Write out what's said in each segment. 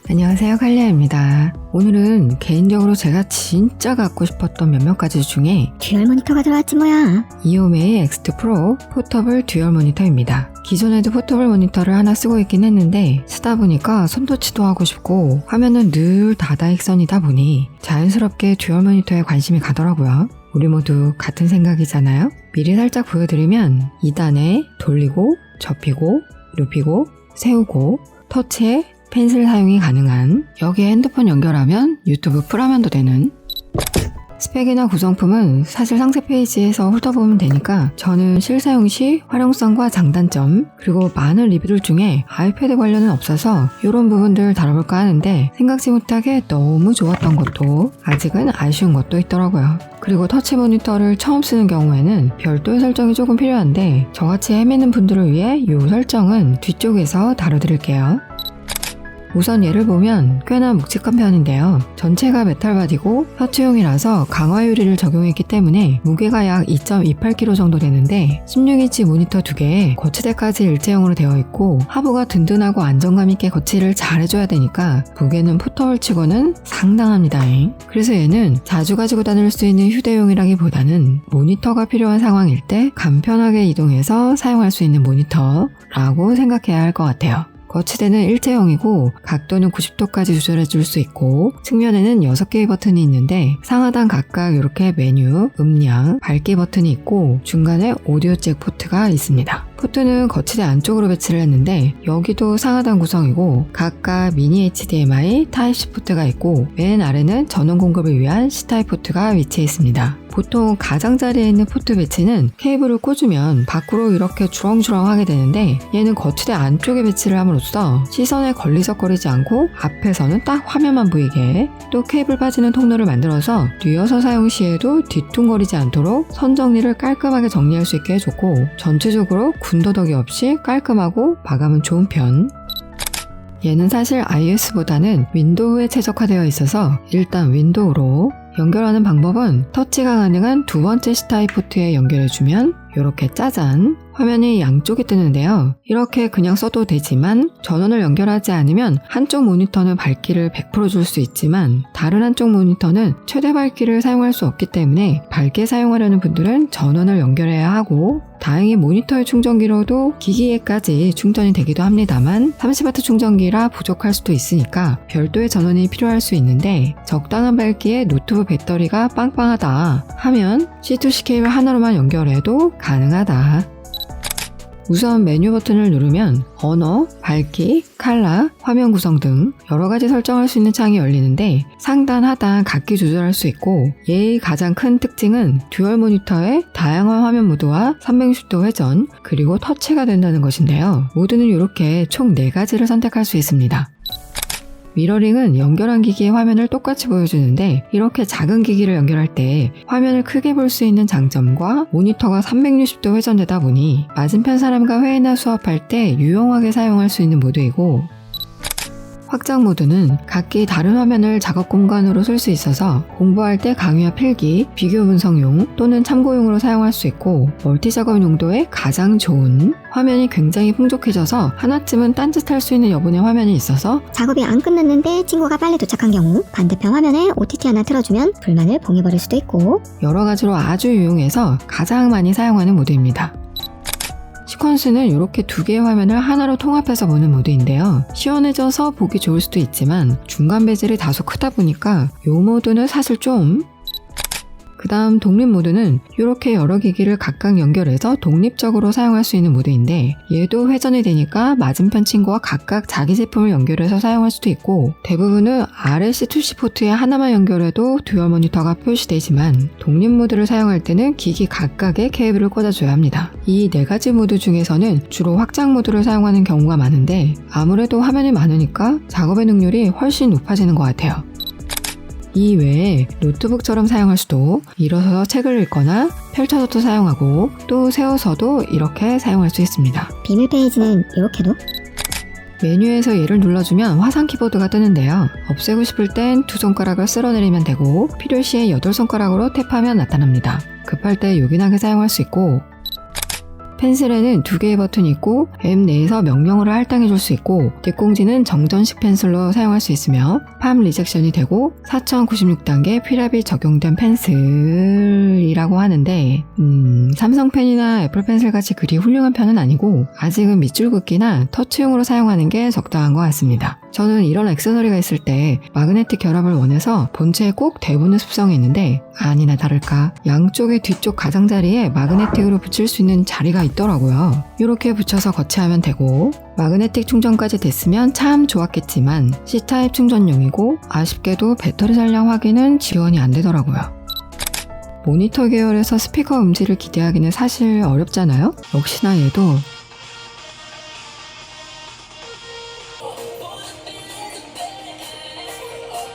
안녕하세요, 칼리아입니다. 오늘은 개인적으로 제가 진짜 갖고 싶었던 몇몇 가지 중에 듀얼 모니터가 들어왔지 뭐야. 이오메이 엑스트 프로 포터블 듀얼 모니터입니다. 기존에도 포터블 모니터를 하나 쓰고 있긴 했는데 쓰다 보니까 손터치도 하고 싶고 화면은 늘 다다익선이다 보니 자연스럽게 듀얼 모니터에 관심이 가더라고요. 우리 모두 같은 생각이잖아요? 미리 살짝 보여드리면 2단에 돌리고 접히고 눕히고 세우고 터치에 펜슬 사용이 가능한, 여기에 핸드폰 연결하면 유튜브 풀화면도 되는, 스펙이나 구성품은 사실 상세 페이지에서 훑어보면 되니까 저는 실사용 시 활용성과 장단점, 그리고 많은 리뷰들 중에 아이패드 관련은 없어서 이런 부분들 다뤄볼까 하는데 생각지 못하게 너무 좋았던 것도 아직은 아쉬운 것도 있더라고요. 그리고 터치 모니터를 처음 쓰는 경우에는 별도의 설정이 조금 필요한데 저같이 헤매는 분들을 위해 이 설정은 뒤쪽에서 다뤄드릴게요. 우선 얘를 보면 꽤나 묵직한 편인데요. 전체가 메탈 바디고 터치용이라서 강화 유리를 적용했기 때문에 무게가 약 2.28kg 정도 되는데 16인치 모니터 2개에 거치대까지 일체형으로 되어 있고 하부가 든든하고 안정감 있게 거치를 잘 해줘야 되니까 무게는 포터블 치고는 상당합니다. 그래서 얘는 자주 가지고 다닐 수 있는 휴대용이라기보다는 모니터가 필요한 상황일 때 간편하게 이동해서 사용할 수 있는 모니터라고 생각해야 할 것 같아요. 거치대는 일체형이고 각도는 90도까지 조절해 줄 수 있고 측면에는 6개의 버튼이 있는데 상하단 각각 이렇게 메뉴, 음량, 밝기 버튼이 있고 중간에 오디오 잭 포트가 있습니다. 포트는 거치대 안쪽으로 배치를 했는데 여기도 상하단 구성이고 각각 미니 HDMI, 타입C 포트가 있고 맨 아래는 전원 공급을 위한 C타입 포트가 위치해 있습니다. 보통 가장자리에 있는 포트 배치는 케이블을 꽂으면 밖으로 이렇게 주렁주렁 하게 되는데 얘는 거치대 안쪽에 배치를 함으로써 시선에 걸리적거리지 않고 앞에서는 딱 화면만 보이게, 또 케이블 빠지는 통로를 만들어서 뉘어서 사용 시에도 뒤뚱거리지 않도록 선 정리를 깔끔하게 정리할 수 있게 해줬고 전체적으로 군더더기 없이 깔끔하고 마감은 좋은 편. 얘는 사실 iOS보다는 윈도우에 최적화되어 있어서 일단 윈도우로, 연결하는 방법은 터치가 가능한 두 번째 C타입 포트에 연결해주면 이렇게 짜잔 화면이 양쪽이 뜨는데요. 이렇게 그냥 써도 되지만 전원을 연결하지 않으면 한쪽 모니터는 밝기를 100% 줄 수 있지만 다른 한쪽 모니터는 최대 밝기를 사용할 수 없기 때문에 밝게 사용하려는 분들은 전원을 연결해야 하고, 다행히 모니터의 충전기로도 기기에까지 충전이 되기도 합니다만 30W 충전기라 부족할 수도 있으니까 별도의 전원이 필요할 수 있는데 적당한 밝기에 노트북 배터리가 빵빵하다 하면 C2C 케이블 하나로만 연결해도 가능하다. 우선 메뉴 버튼을 누르면 언어, 밝기, 컬러, 화면 구성 등 여러가지 설정할 수 있는 창이 열리는데 상단, 하단 각기 조절할 수 있고 얘의 가장 큰 특징은 듀얼 모니터의 다양한 화면 모드와 360도 회전, 그리고 터치가 된다는 것인데요. 모드는 이렇게 총 4가지를 선택할 수 있습니다. 미러링은 연결한 기기의 화면을 똑같이 보여주는데 이렇게 작은 기기를 연결할 때 화면을 크게 볼 수 있는 장점과 모니터가 360도 회전되다 보니 맞은편 사람과 회의나 수업할 때 유용하게 사용할 수 있는 모드이고, 확장 모드는 각기 다른 화면을 작업 공간으로 쓸 수 있어서 공부할 때 강의와 필기, 비교 분석용 또는 참고용으로 사용할 수 있고 멀티 작업 용도에 가장 좋은, 화면이 굉장히 풍족해져서 하나쯤은 딴짓할 수 있는 여분의 화면이 있어서 작업이 안 끝났는데 친구가 빨리 도착한 경우 반대편 화면에 OTT 하나 틀어주면 불만을 봉해버릴 수도 있고, 여러 가지로 아주 유용해서 가장 많이 사용하는 모드입니다. 시퀀스는 이렇게 2개의 화면을 하나로 통합해서 보는 모드인데요. 시원해져서 보기 좋을 수도 있지만 중간 베젤이 다소 크다 보니까 이 모드는 사실 좀, 그 다음 독립 모드는 이렇게 여러 기기를 각각 연결해서 독립적으로 사용할 수 있는 모드인데 얘도 회전이 되니까 맞은편 친구와 각각 자기 제품을 연결해서 사용할 수도 있고, 대부분은 아래 C2C 포트에 하나만 연결해도 듀얼 모니터가 표시되지만 독립 모드를 사용할 때는 기기 각각의 케이블을 꽂아줘야 합니다. 이 4가지 모드 중에서는 주로 확장 모드를 사용하는 경우가 많은데 아무래도 화면이 많으니까 작업의 능률이 훨씬 높아지는 것 같아요. 이 외에 노트북처럼 사용할 수도, 일어서서 책을 읽거나 펼쳐서도 사용하고 또 세워서도 이렇게 사용할 수 있습니다. 비밀 페이지는 이렇게도? 메뉴에서 얘를 눌러주면 화상 키보드가 뜨는데요. 없애고 싶을 땐 두 손가락을 쓸어내리면 되고 필요시에 8손가락으로 탭하면 나타납니다. 급할 때 요긴하게 사용할 수 있고 펜슬에는 2개의 버튼이 있고 앱 내에서 명령어를 할당해줄 수 있고 뒷공지는 정전식 펜슬로 사용할 수 있으며 팜 리젝션이 되고 4096단계 피랍이 적용된 펜슬이라고 하는데 삼성펜이나 애플 펜슬 같이 그리 훌륭한 편은 아니고 아직은 밑줄 긋기나 터치용으로 사용하는 게 적당한 것 같습니다. 저는 이런 액세서리가 있을 때 마그네틱 결합을 원해서 본체에 꼭 대보는 습성이 있는데 아니나 다를까 양쪽의 뒤쪽 가장자리에 마그네틱으로 붙일 수 있는 자리가 있더라고요. 이렇게 붙여서 거치하면 되고 마그네틱 충전까지 됐으면 참 좋았겠지만 C타입 충전용이고 아쉽게도 배터리 잔량 확인은 지원이 안 되더라고요. 모니터 계열에서 스피커 음질을 기대하기는 사실 어렵잖아요? 역시나 얘도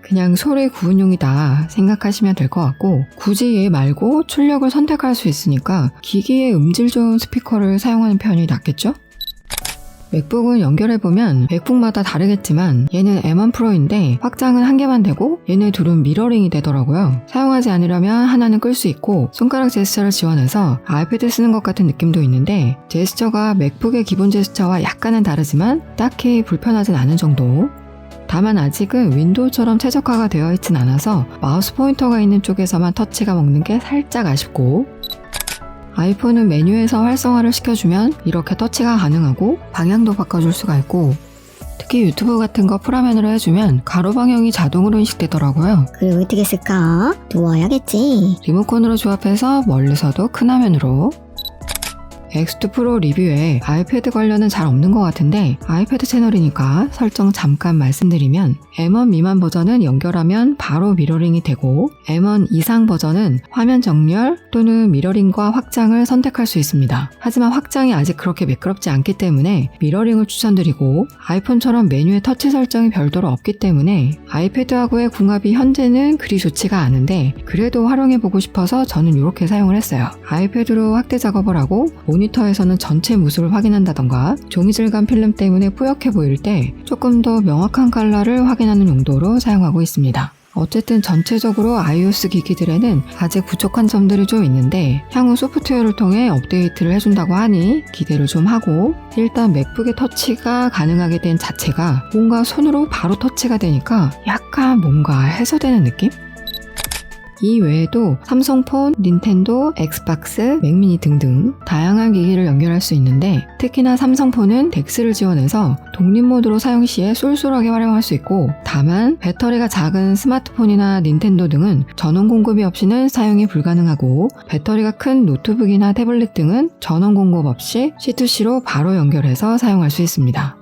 그냥 소리 구분용이다 생각하시면 될 것 같고 굳이 얘 말고 출력을 선택할 수 있으니까 기기에 음질 좋은 스피커를 사용하는 편이 낫겠죠? 맥북은 연결해보면 맥북마다 다르겠지만 얘는 M1 프로인데 확장은 한 개만 되고 얘네 둘은 미러링이 되더라고요. 사용하지 않으려면 하나는 끌 수 있고 손가락 제스처를 지원해서 아이패드 쓰는 것 같은 느낌도 있는데 제스처가 맥북의 기본 제스처와 약간은 다르지만 딱히 불편하진 않은 정도. 다만 아직은 윈도우처럼 최적화가 되어 있진 않아서 마우스 포인터가 있는 쪽에서만 터치가 먹는 게 살짝 아쉽고 아이폰은 메뉴에서 활성화를 시켜주면 이렇게 터치가 가능하고 방향도 바꿔줄 수가 있고 특히 유튜브 같은 거 풀화면으로 해주면 가로 방향이 자동으로 인식되더라고요. 그리고 어떻게 쓸까? 누워야겠지. 리모컨으로 조합해서 멀리서도 큰 화면으로 X2 프로 리뷰에 아이패드 관련은 잘 없는 것 같은데 아이패드 채널이니까 설정 잠깐 말씀드리면 M1 미만 버전은 연결하면 바로 미러링이 되고 M1 이상 버전은 화면 정렬 또는 미러링과 확장을 선택할 수 있습니다. 하지만 확장이 아직 그렇게 매끄럽지 않기 때문에 미러링을 추천드리고 아이폰처럼 메뉴에 터치 설정이 별도로 없기 때문에 아이패드하고의 궁합이 현재는 그리 좋지가 않은데 그래도 활용해보고 싶어서 저는 이렇게 사용을 했어요. 아이패드로 확대 작업을 하고 모니터에서는 전체 모습을 확인한다던가 종이 질감 필름 때문에 뿌옇게 보일 때 조금 더 명확한 컬러를 확인하는 용도로 사용하고 있습니다. 어쨌든 전체적으로 iOS 기기들에는 아직 부족한 점들이 좀 있는데 향후 소프트웨어를 통해 업데이트를 해준다고 하니 기대를 좀 하고 일단 맥북의 터치가 가능하게 된 자체가 뭔가 손으로 바로 터치가 되니까 약간 뭔가 해소되는 느낌? 이 외에도 삼성폰, 닌텐도, 엑스박스, 맥미니 등등 다양한 기기를 연결할 수 있는데 특히나 삼성폰은 덱스를 지원해서 독립 모드로 사용 시에 쏠쏠하게 활용할 수 있고 다만 배터리가 작은 스마트폰이나 닌텐도 등은 전원 공급이 없이는 사용이 불가능하고 배터리가 큰 노트북이나 태블릿 등은 전원 공급 없이 C2C로 바로 연결해서 사용할 수 있습니다.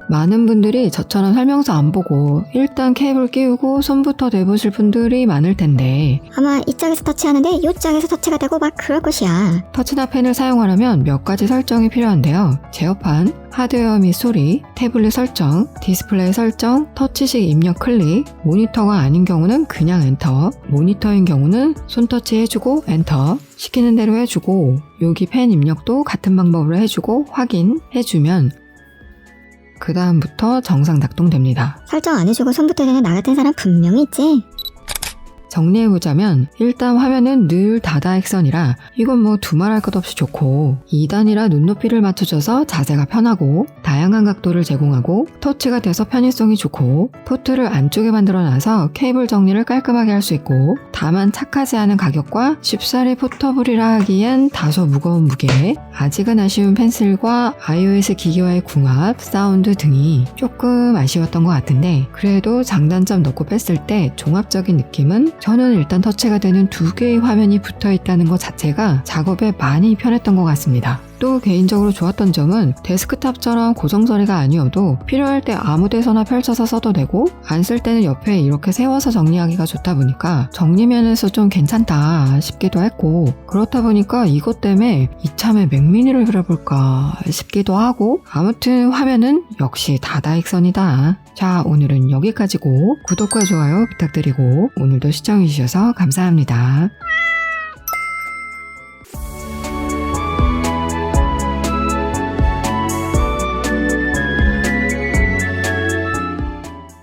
많은 분들이 저처럼 설명서 안 보고 일단 케이블 끼우고 손부터 대보실 분들이 많을 텐데 아마 이 짝에서 터치하는데 이 짝에서 터치가 되고 막 그럴 것이야. 터치나 펜을 사용하려면 몇 가지 설정이 필요한데요. 제어판, 하드웨어 및 소리, 태블릿 설정, 디스플레이 설정, 터치식 입력 클릭, 모니터가 아닌 경우는 그냥 엔터, 모니터인 경우는 손터치 해주고 엔터, 시키는 대로 해주고 여기 펜 입력도 같은 방법으로 해주고 확인해주면 그 다음부터 정상 작동됩니다. 설정 안 해주고 손부터 되는 나 같은 사람 분명히 있지? 정리해보자면 일단 화면은 늘 다다익선이라 이건 뭐 두말할 것 없이 좋고 2단이라 눈높이를 맞춰줘서 자세가 편하고 다양한 각도를 제공하고 터치가 돼서 편의성이 좋고 포트를 안쪽에 만들어놔서 케이블 정리를 깔끔하게 할 수 있고 다만 착하지 않은 가격과 쉽사리 포터블이라 하기엔 다소 무거운 무게 아직은 아쉬운 펜슬과 iOS 기기와의 궁합, 사운드 등이 조금 아쉬웠던 것 같은데 그래도 장단점 넣고 뺐을 때 종합적인 느낌은 저는 일단 터치가 되는 2개의 화면이 붙어 있다는 것 자체가 작업에 많이 편했던 것 같습니다. 또 개인적으로 좋았던 점은 데스크탑처럼 고정자리가 아니어도 필요할 때 아무 데서나 펼쳐서 써도 되고 안 쓸 때는 옆에 이렇게 세워서 정리하기가 좋다 보니까 정리면에서 좀 괜찮다 싶기도 했고 그렇다 보니까 이것 때문에 이참에 맥미니를 그려볼까 싶기도 하고 아무튼 화면은 역시 다다익선이다. 자, 오늘은 여기까지고 구독과 좋아요 부탁드리고 오늘도 시청해주셔서 감사합니다.